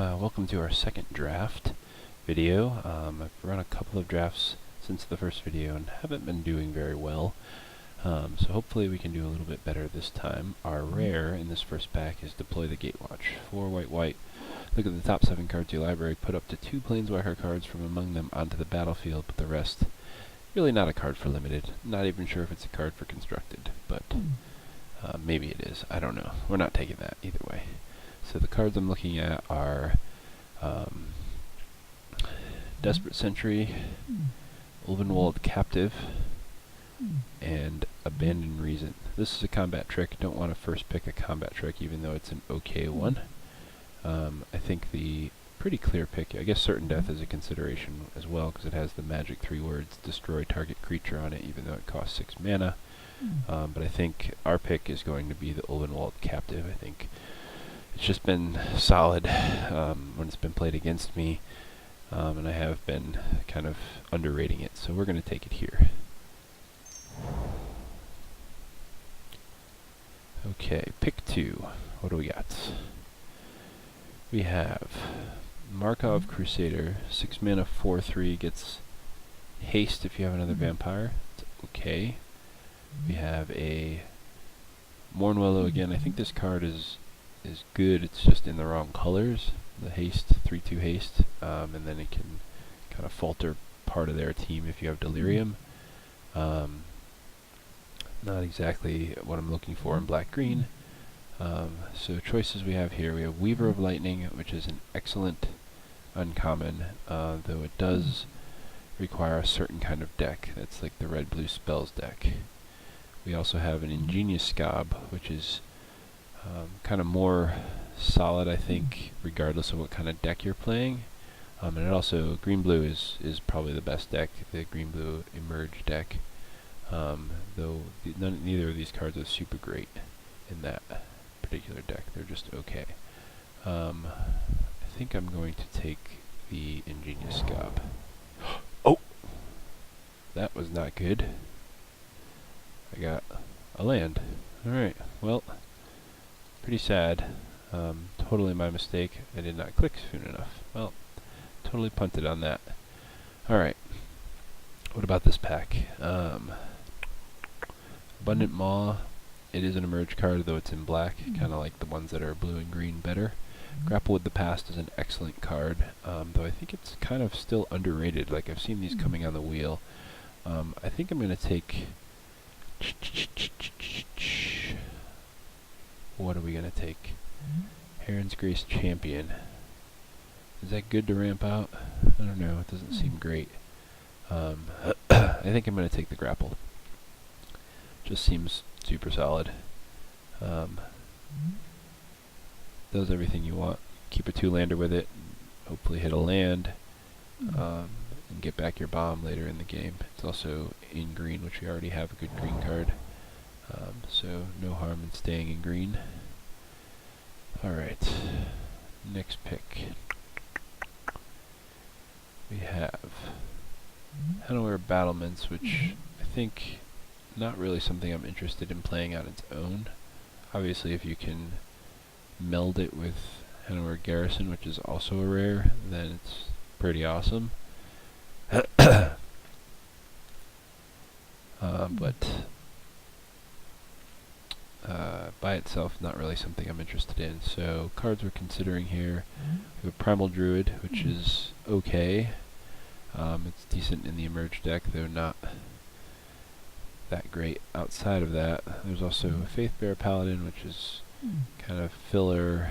Welcome to our second draft video. I've run a couple of drafts since the first video and haven't been doing very well. So hopefully we can do a little bit better this time. Our rare in this first pack is Deploy the Gatewatch. 4 white. Look at the top 7 cards of your library. Put up to 2 Planeswalker cards from among them onto the battlefield, but the rest, really not a card for limited. Not even sure if it's a card for constructed, but maybe it is. I don't know. We're not taking that either way. So the cards I'm looking at are Desperate Sentry, Ulvenwald Captive, and Abandoned Reason. This is a combat trick. Don't want to first pick a combat trick even though it's an okay one. I think the pretty clear pick, I guess Certain Death is a consideration as well because it has the magic 3 words, destroy target creature on it even though it costs 6 mana. But I think our pick is going to be the Ulvenwald Captive. I think it's just been solid when it's been played against me, and I have been kind of underrating it, so we're going to take it here. Okay, pick 2. What do we got? We have Markov Crusader, 6 mana, 4/3, gets haste if you have another vampire. It's okay. We have a Mournwellow again. I think this card is good, it's just in the wrong colors. The haste, 3/2 haste, and then it can kind of falter part of their team if you have Delirium. Not exactly what I'm looking for in black-green. So choices we have here, we have Weaver of Lightning, which is an excellent uncommon, though it does require a certain kind of deck. That's like the red-blue spells deck. We also have an Ingenious Scob, which is kind of more solid, I think, regardless of what kind of deck you're playing. And it also, green-blue is probably the best deck, the green-blue Emerge deck. Though neither of these cards are super great in that particular deck. They're just okay. I think I'm going to take the Ingenious Scob. Oh! That was not good. I got a land. Alright, well, pretty sad. Totally my mistake. I did not click soon enough. Well, totally punted on that. Alright. What about this pack? Abundant Maw. It is an Emerge card, though it's in black. Kind of like the ones that are blue and green better. Grapple with the Past is an excellent card, though I think it's kind of still underrated. Like, I've seen these coming on the wheel. I think I'm going to take... What are we going to take? Heron's Grace Champion. Is that good to ramp out? I don't know. It doesn't seem great. I think I'm going to take the Grapple. Just seems super solid. Does everything you want. Keep a 2-lander with it. Hopefully hit a land. And get back your bomb later in the game. It's also in green, which we already have a good green card. So no harm in staying in green. Alright. Next pick. We have Hannover Battlements, which I think not really something I'm interested in playing on its own. Obviously if you can meld it with Hannover Garrison, which is also a rare, then it's pretty awesome. But by itself, not really something I'm interested in. So cards we're considering here, we have Primal Druid, which is okay. It's decent in the Emerge deck, though not that great outside of that. There's also a Faithbearer Paladin, which is kind of filler.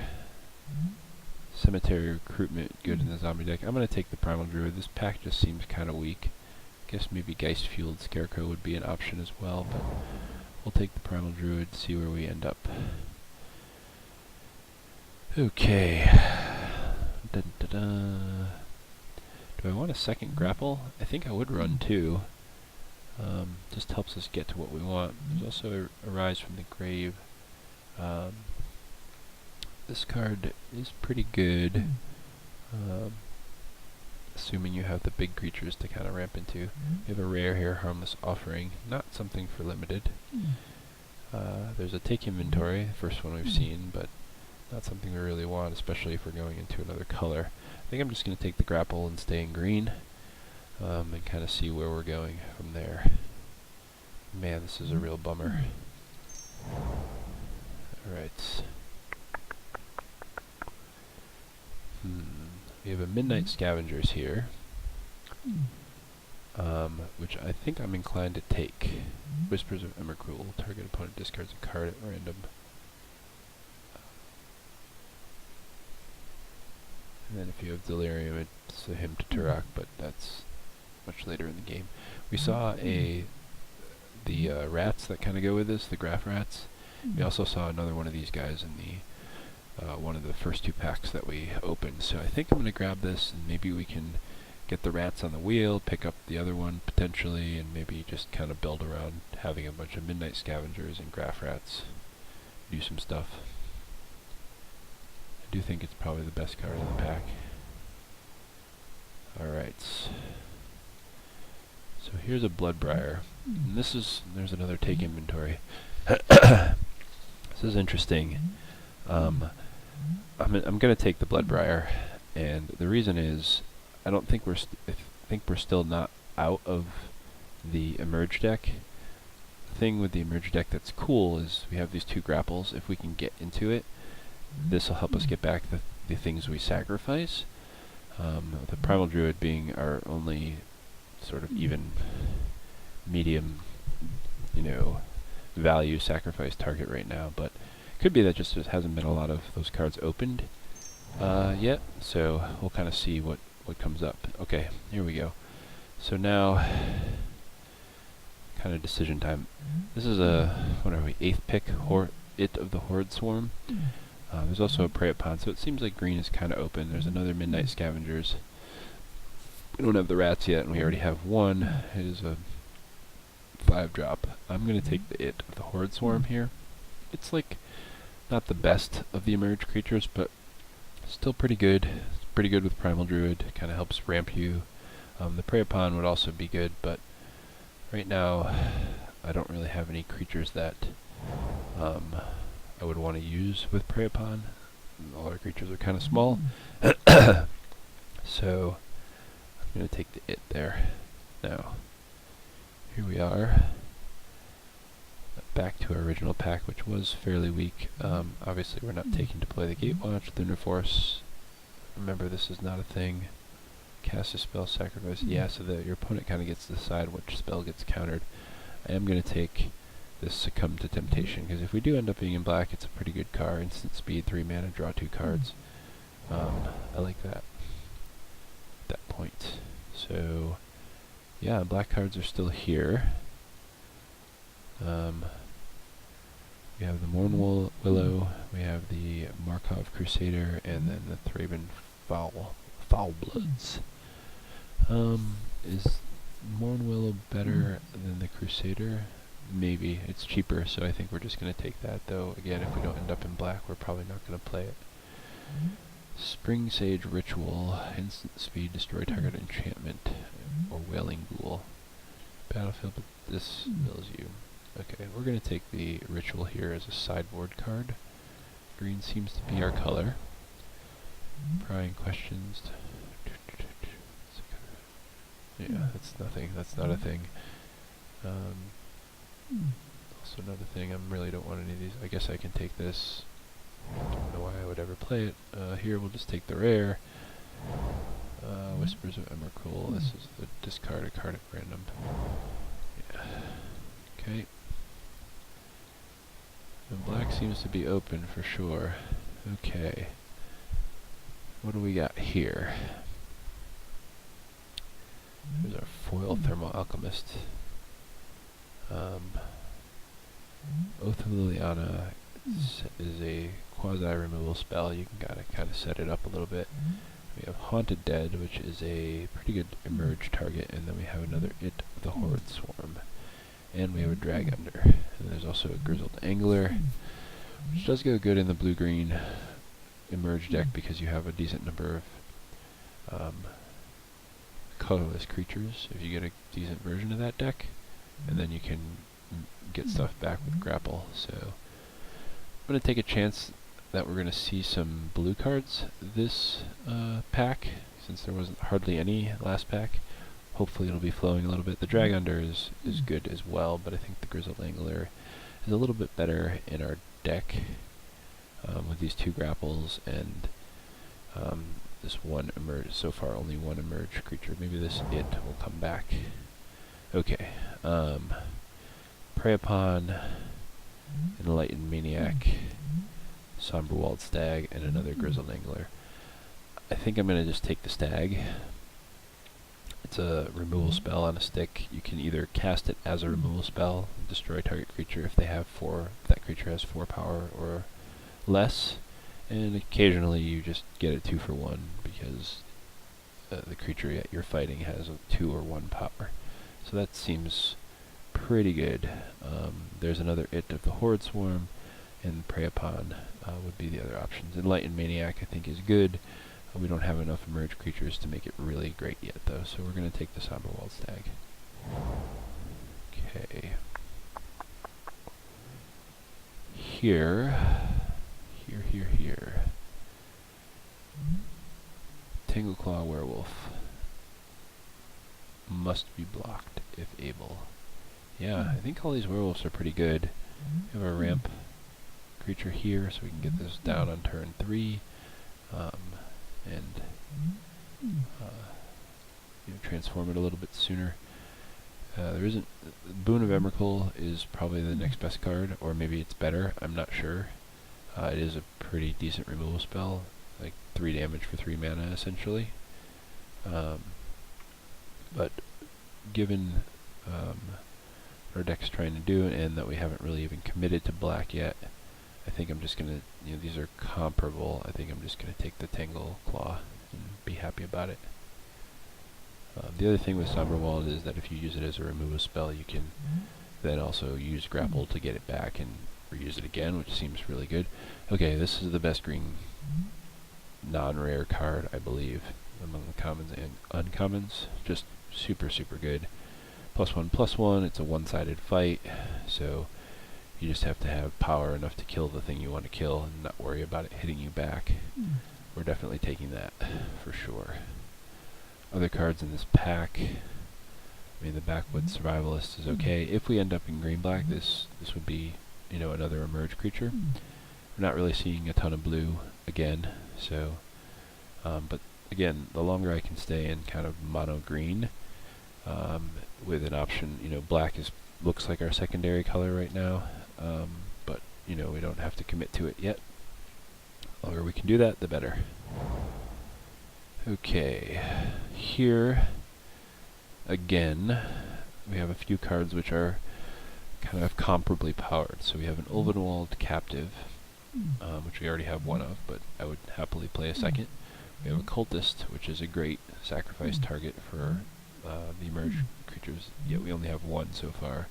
Cemetery Recruitment, good in the zombie deck. I'm going to take the Primal Druid. This pack just seems kind of weak. Guess maybe Geist Fueled Scarecrow would be an option as well, but we'll take the Primal Druid, see where we end up. Okay. Dun, dun, dun. Do I want a second grapple? I think I would run 2. Just helps us get to what we want. There's also a Rise from the Grave. This card is pretty good, assuming you have the big creatures to kind of ramp into. We have a rare here, Harmless Offering, not something for limited. There's a Take Inventory, the first one we've seen, but not something we really want, especially if we're going into another color. I think I'm just going to take the grapple and stay in green, and kind of see where we're going from there. Man, this is a real bummer. Alright. We have a Midnight Scavengers here, which I think I'm inclined to take. Whispers of Emmercool. Target opponent discards a card at random. And then if you have Delirium, it's a Hymn to Turok, but that's much later in the game. We saw the rats that kind of go with this, the graph rats. We also saw another one of these guys in the one of the first 2 packs that we opened. So I think I'm going to grab this, and maybe we can get the rats on the wheel, pick up the other one potentially, and maybe just kind of build around having a bunch of Midnight Scavengers and graph rats, do some stuff. I do think it's probably the best card in the pack. Alright. So here's a Bloodbriar. And there's another take inventory. This is interesting. I'm going to take the Bloodbriar, and the reason is I think we're still not out of the Emerge deck. The thing with the Emerge deck that's cool is we have these 2 grapples. If we can get into it, this will help us get back the things we sacrifice. The Primal Druid being our only sort of even medium, value sacrifice target right now, but could be that just hasn't been a lot of those cards opened yet, so we'll kind of see what comes up. Okay, here we go. So now, kind of decision time. This is what are we, 8th pick, It of the Horde Swarm. There's also a Prey Upon, so it seems like green is kind of open. There's another Midnight Scavengers. We don't have the rats yet, and we already have one. It is a 5-drop. I'm going to take the It of the Horde Swarm here. It's like not the best of the Emerge creatures, but still pretty good. It's pretty good with Primal Druid. Kind of helps ramp you. The Prey Upon would also be good, but right now I don't really have any creatures that I would want to use with Prey Upon. All our creatures are kind of small. So I'm going to take the It there. Now, here we are. Back to our original pack, which was fairly weak. Obviously we're not taking to play the Gatewatch, Thunder Force. Remember, this is not a thing. Cast a spell, sacrifice. Yeah, so that your opponent kind of gets to decide which spell gets countered. I am going to take this Succumb to Temptation, because if we do end up being in black, it's a pretty good card. Instant speed, 3 mana, draw 2 cards. I like that. At that point. So, yeah, black cards are still here. We have the Morn Willow, we have the Markov Crusader, and then the Thraben Foulbloods. Is Morn Willow better than the Crusader? Maybe. It's cheaper, so I think we're just going to take that, though. Again, if we don't end up in black, we're probably not going to play it. Spring Sage Ritual, instant speed, destroy target enchantment, or Wailing Ghoul. Battlefield, but this mills you. Okay, we're going to take the Ritual here as a sideboard card. Green seems to be our color. Prying questions. Yeah, that's nothing. That's not a thing. Also not a thing. I really don't want any of these. I guess I can take this. Don't know why I would ever play it. Here we'll just take the rare. Whispers of Emmercool. This is the discard a card at random. Yeah. Okay. And black seems to be open for sure. Okay. What do we got here? There's our foil Thermal Alchemist. Oath of Liliana is a quasi-removal spell. You can kind of set it up a little bit. We have Haunted Dead, which is a pretty good emerge target, and then we have another It of the Horde Swarm. And we have a Drag Under. And there's also a Grizzled Angler, which does go good in the blue-green emerge deck because you have a decent number of colorless creatures if you get a decent version of that deck, and then you can get stuff back with grapple. So I'm going to take a chance. that we're going to see some blue cards this pack, since there wasn't hardly any last pack. Hopefully it'll be flowing a little bit. The Drag Under is good as well, but I think the Grizzled Angler is a little bit better in our deck with these 2 grapples and this one emerge. So far only one emerge creature. Maybe this it will come back. Okay. Prey Upon, Enlightened Maniac, Somber Walled Stag, and another Grizzled Angler. I think I'm going to just take the Stag. It's a removal spell on a stick. You can either cast it as a removal spell, destroy target creature if that creature has 4 power or less, and occasionally you just get a 2 for 1 because the creature you're fighting has a 2 or 1 power. So that seems pretty good. There's another it of the Horde Swarm, and Prey Upon would be the other options. Enlightened Maniac I think is good. We don't have enough emerge creatures to make it really great yet though, so we're going to take the Somber Walled Stag. Okay. Here. Tangleclaw Werewolf must be blocked if able. Yeah, I think all these werewolves are pretty good. We have a ramp creature here, so we can get this down on turn 3, and transform it a little bit sooner. There isn't. Boon of Emrakul is probably the next best card, or maybe it's better. I'm not sure. It is a pretty decent removal spell, like 3 damage for 3 mana essentially. But given what our deck's trying to do, and that we haven't really even committed to black yet, I think I'm just gonna, these are comparable. I think I'm just gonna take the Tangleclaw and be happy about it. The other thing with Somber Walled is that if you use it as a removal spell, you can then also use Grapple to get it back and reuse it again, which seems really good. Okay, this is the best green non-rare card, I believe, among the commons and uncommons. Just super, super good. +1/+1, it's a one-sided fight, so you just have to have power enough to kill the thing you want to kill and not worry about it hitting you back. We're definitely taking that, for sure. Other cards in this pack, I mean, the Backwoods Survivalist is okay. If we end up in green-black, this would be, another emerge creature. We're not really seeing a ton of blue again, so, but again, the longer I can stay in kind of mono-green, with an option, black looks like our secondary color right now, but, we don't have to commit to it yet. The longer we can do that, the better. Okay, here, again, we have a few cards which are kind of comparably powered. So we have an Ulvenwald Captive, which we already have one of, but I would happily play a second. We have a Cultist, which is a great sacrifice target for the emerge creatures, yet we only have one so far.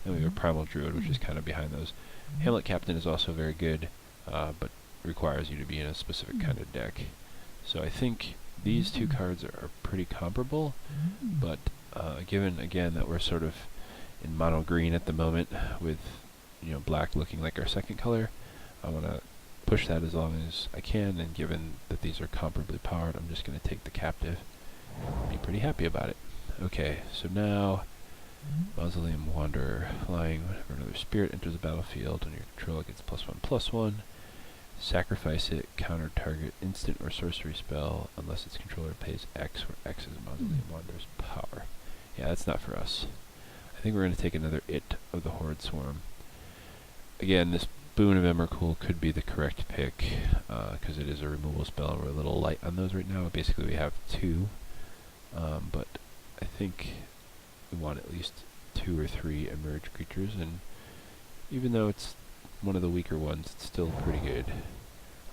And we have a Primal Druid, which is kind of behind those. Hamlet Captain is also very good, but requires you to be in a specific kind of deck. So I think these two cards are pretty comparable, but given, again, that we're sort of in mono green at the moment with, black looking like our second color, I want to push that as long as I can, and given that these are comparably powered, I'm just going to take the Captive and be pretty happy about it. Okay, so now, Mausoleum Wanderer, flying whenever another spirit enters the battlefield, and your controller gets +1/+1. Sacrifice it, counter target instant or sorcery spell, unless its controller pays X, where X is Mausoleum Wanderer's power. Yeah, that's not for us. I think we're going to take another It of the Horde Swarm. Again, this Boon of Emrakul could be the correct pick, because it is a removal spell. We're a little light on those right now. Basically, we have two, but I think we want at least 2 or 3 emerge creatures, and even though it's one of the weaker ones, it's still pretty good.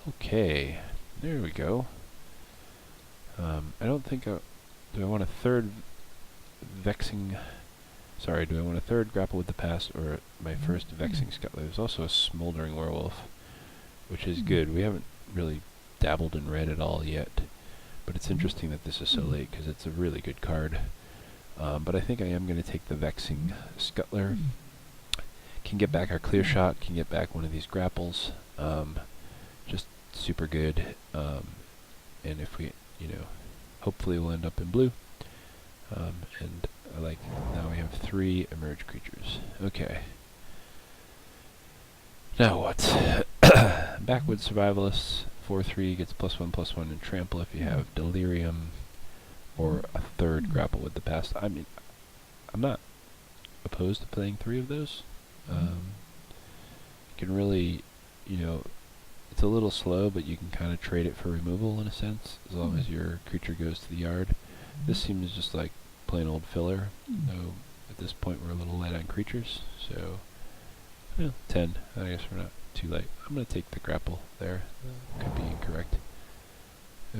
Okay, there we go. I don't think do I want a third Vexing... Sorry, do I want a third Grapple with the Past, or my first Vexing Scuttler? There's also a Smoldering Werewolf, which is good. We haven't really dabbled in red at all yet, but it's interesting that this is so late, because it's a really good card. But I think I am going to take the Vexing Scuttler. Can get back our Clear Shot, can get back one of these Grapples, just super good. And if we, hopefully we'll end up in blue. And I like, now we have 3 emerge creatures. Okay. Now what? Backwoods Survivalists, 4/3 gets +1/+1 and trample if you have Delirium or a 3rd grapple with the past. I mean, I'm not opposed to playing 3 of those. You can really, it's a little slow, but you can kind of trade it for removal in a sense, as long as your creature goes to the yard. This seems just like plain old filler, though at this point we're a little light on creatures, so 10. I guess we're not too light. I'm going to take the grapple there. Could be incorrect.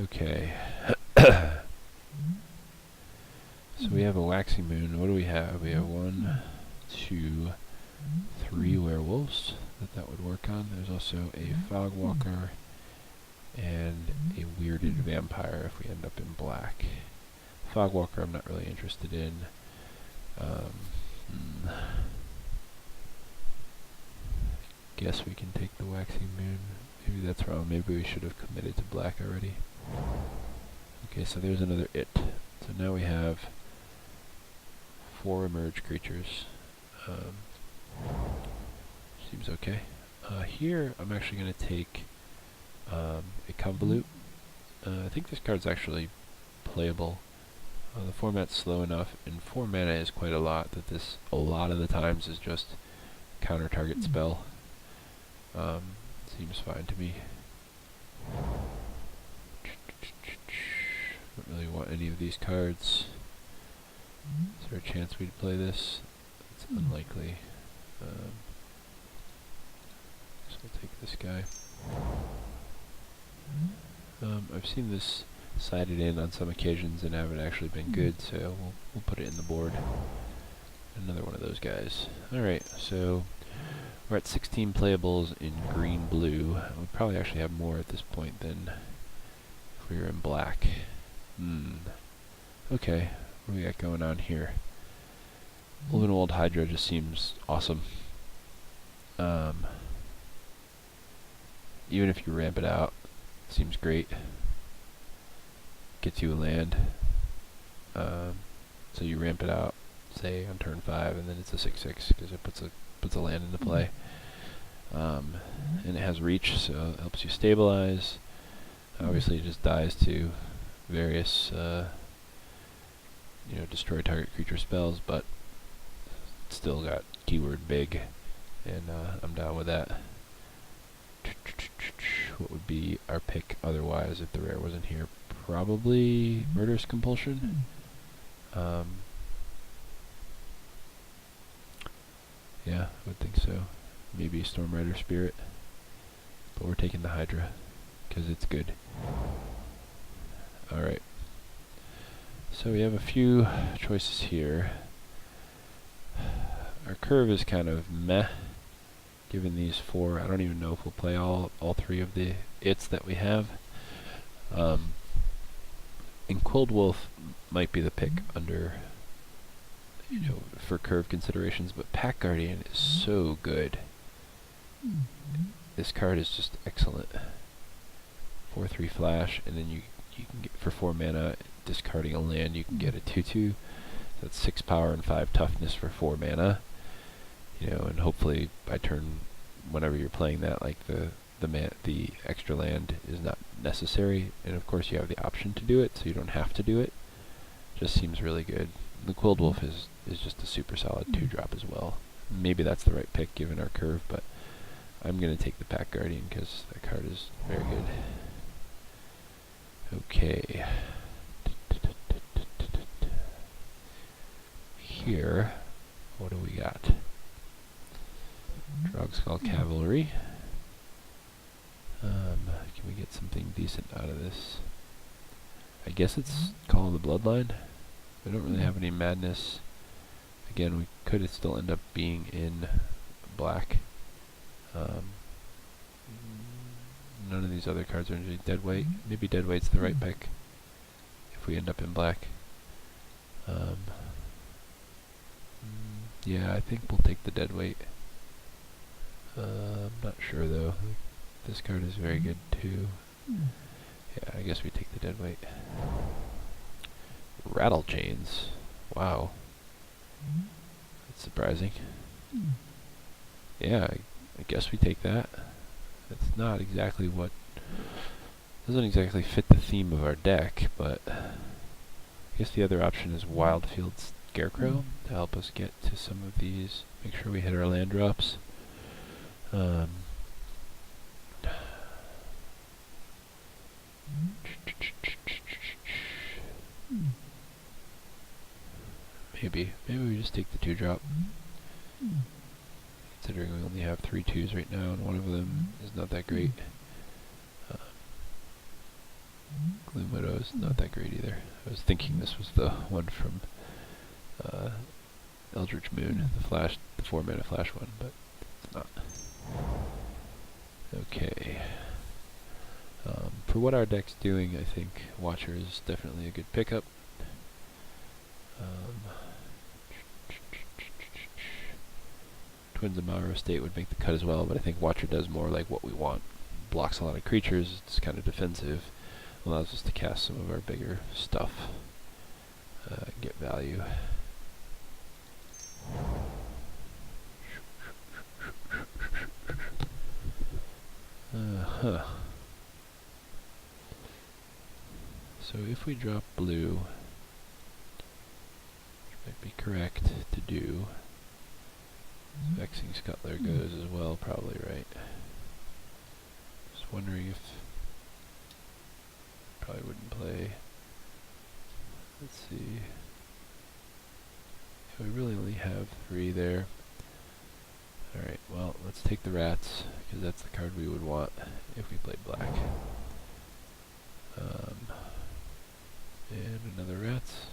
Okay. So we have a waxing moon. What do we have? We have 1, 2, 3 werewolves that would work on. There's also a fog walker and a weirded vampire if we end up in black. Fog walker I'm not really interested in. Guess we can take the waxing moon. Maybe that's wrong. Maybe we should have committed to black already. Okay, so there's another it. So now we have 4 emerge creatures. Seems okay. Here I'm actually going to take a convolute. I think this card's actually playable. The format's slow enough, and 4 mana is quite a lot, that this a lot of the times is just counter target spell. Seems fine to me. Don't really want any of these cards. Is there a chance we'd play this? It's unlikely. So we'll take this guy. I've seen this sided in on some occasions and haven't actually been good, so we'll put it in the board. Another one of those guys. Alright, so we're at 16 playables in green-blue. We'll probably actually have more at this point than if we were in black. Okay, what do we got going on here? Ulvenwald Hydra just seems awesome. Even if you ramp it out, it seems great. Gets you a land. So you ramp it out, say on turn 5, and then it's a 6/6 because it puts a land into play. And it has reach, so it helps you stabilize. Obviously, it just dies to various, destroy target creature spells, but it's still got keyword big, and I'm down with that. What would be our pick otherwise if the rare wasn't here? Probably Murderous Compulsion. Yeah, I would think so. Maybe Storm Rider Spirit. But we're taking the Hydra, because it's good. Alright. So we have a few choices here. Our curve is kind of meh, given these 4. I don't even know if we'll play all 3 of the its that we have. And Quilled Wolf might be the pick under, for curve considerations, but Pack Guardian is so good. This card is just excellent. 4/3 flash, and then you can get, for 4 mana, discarding a land, you can get a 2/2. That's 6 power and 5 toughness for 4 mana. And hopefully by turn, whenever you're playing that, like the extra land is not necessary, and of course you have the option to do it, so you don't have to do it. Just seems really good. The Quilled Wolf is just a super solid 2-drop as well. Maybe that's the right pick given our curve, but I'm going to take the Pack Guardian because that card is very good. Okay. Here, what do we got? Drogskull Cavalry. Can we get something decent out of this? I guess it's Call of the Bloodline. We don't really have any madness. Again, we could still end up being in black. None of these other cards are usually Deadweight. Maybe Deadweight's the right pick if we end up in black. Yeah, I think we'll take the Deadweight. I'm not sure though. This card is very good too. Yeah, I guess we take the dead weight. Rattle chains. Wow. That's surprising. Yeah, I guess we take that. It's not exactly what... doesn't exactly fit the theme of our deck, but... I guess the other option is Wildfield Scarecrow to help us get to some of these. Make sure we hit our land drops. Maybe we just take the 2-drop. Considering we only have 3 2s right now, and one of them is not that great. Gloom Widow is not that great either. I was thinking this was the one from Eldritch Moon, the 4-mana flash one, but it's not. Okay. For what our deck's doing, I think Watcher is definitely a good pickup. Twins of Mauro State would make the cut as well, but I think Watcher does more like what we want. Blocks a lot of creatures, it's kind of defensive, allows us to cast some of our bigger stuff, get value. So if we drop blue, which might be correct to do, Vexing Scuttler goes as well, probably, right? Just wondering if... probably wouldn't play... Let's see... Yeah, we really only have 3 there. Alright, well, let's take the rats, because that's the card we would want if we played black. And another rats.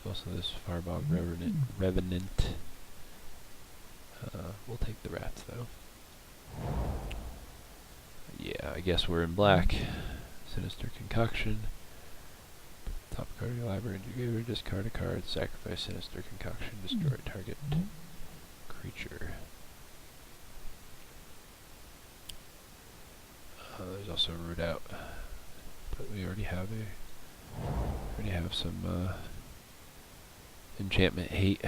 Also this Farbog Revenant. We'll take the rats, though. Yeah, I guess we're in black. Sinister Concoction. Top card of your library into your graveyard, discard a card, sacrifice Sinister Concoction, destroy target creature. There's also a Root Out, but we already have some enchantment hate.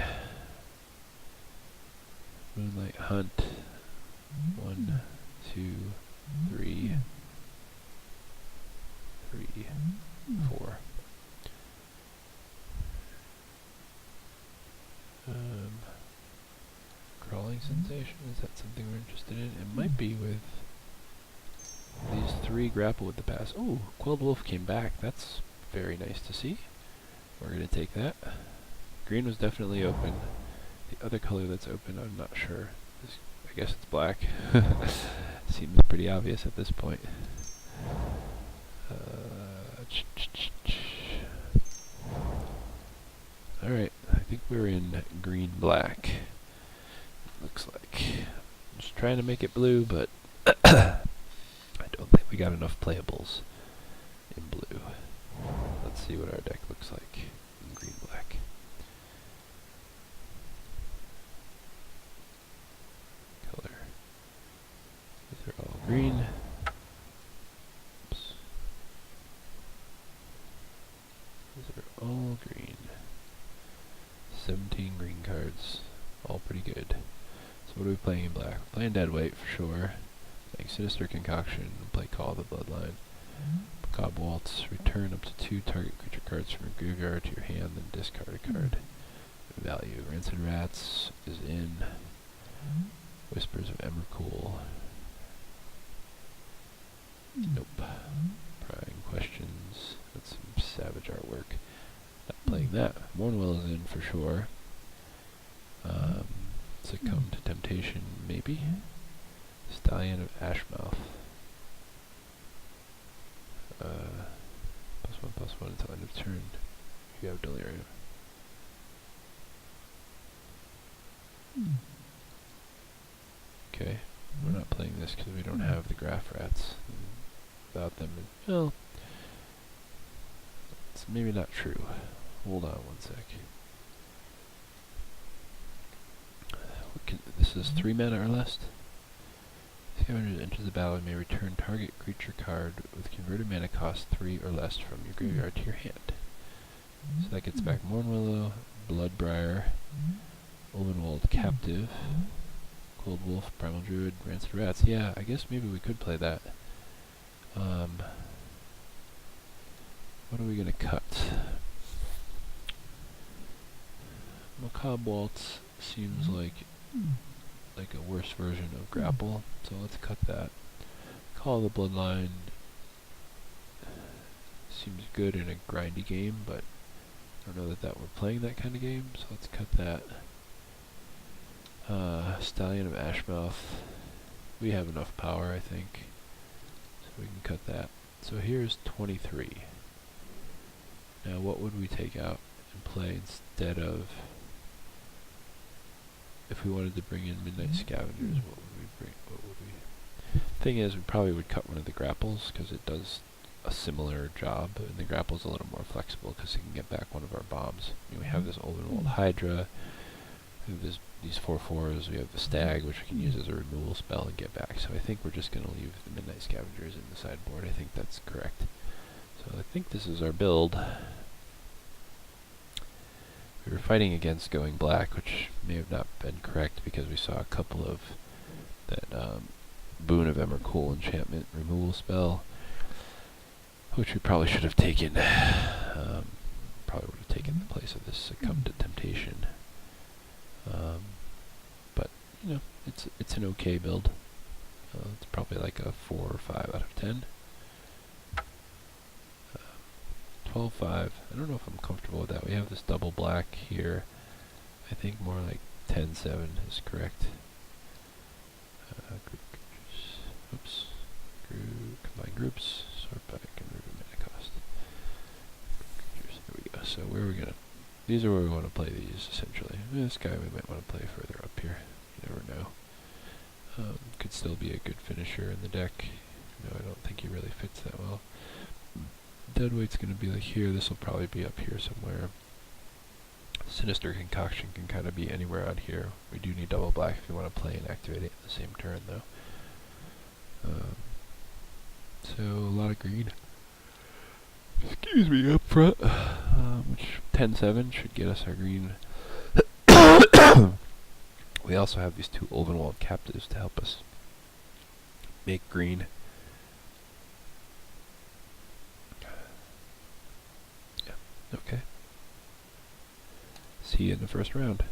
Moonlight Hunt. 1, 2, 3, 4. Crawling Sensation, is that something we're interested in? It might be with these 3 grapple with the pass. Oh, Quelled Wolf came back. That's very nice to see. We're going to take that. Green was definitely open. The other color that's open, I'm not sure. I guess it's black. Seems pretty obvious at this point. Alright, I think we're in green-black. Looks like. I'm just trying to make it blue, but I don't think we got enough playables in blue. Let's see what our deck looks like in green-black. Color. These are all green. Oops. These are all green. 17 green cards. All pretty good. So what are we playing in black? We're playing Deadweight for sure. Playing Sinister Concoction. Play Call of the Bloodline. Macabre Waltz. Return up to 2 target creature cards from your graveyard to your hand, then discard a card. Value. Rancid Rats is in. Whispers of Emrakul. Nope. Prying Questions. That's some savage artwork. Not playing that. Mournwell is in for sure. Succumb to Temptation, maybe. Stallion of Ashmouth. +1/+1 until end of turn. You have Delirium. Okay, we're not playing this because we don't have the Graph Rats. Without them, well, it's maybe not true. Hold on one sec. This is 3 mana or less. Scavenger enters the battle and may return target creature card with converted mana cost 3 or less from your graveyard to your hand. So that gets back Mornwillow, Bloodbriar, Ulvenwald Captive, Cold Wolf, Primal Druid, Rancid Rats. Yeah, I guess maybe we could play that. What are we gonna cut? Macabre Waltz seems like a worse version of Grapple, so let's cut that. Call the Bloodline seems good in a grindy game, but I don't know that we're playing that kind of game, so let's cut that. Stallion of Ashmouth. We have enough power, I think, so we can cut that. So here's 23. Now what would we take out and play instead of, if we wanted to bring in Midnight Scavengers, what would we bring? Thing is, we probably would cut one of the grapples, because it does a similar job, and the grapple's a little more flexible, because it can get back one of our bombs. I mean, we have this Ulvenwald Hydra, we have these 4/4s, we have the Stag, which we can use as a removal spell and get back. So I think we're just going to leave the Midnight Scavengers in the sideboard. I think that's correct. So I think this is our build. We were fighting against going black, which may have not been correct, because we saw a couple of that Boon of Emrakul enchantment removal spell, which we probably should have taken. Probably would have taken the place of this Succumb to Temptation. But you know, it's an okay build. It's probably like a 4 or 5 out of 10. 12-5. I don't know if I'm comfortable with that. We have this double black here. I think more like 10-7 is correct. Oops. Combine groups. Sort by converted mana cost. There we go. So where are we gonna? These are where we want to play these, essentially. This guy we might want to play further up here. You never know. Could still be a good finisher in the deck. No, I don't think he really fits that well. Deadweight's going to be like here. This will probably be up here somewhere. Sinister Concoction can kind of be anywhere out here. We do need double black if you want to play and activate it in the same turn, though. So a lot of green. Excuse me, up front. Which 10-7 should get us our green. We also have these 2 Ulvenwald Captives to help us make green. Okay. See you in the first round.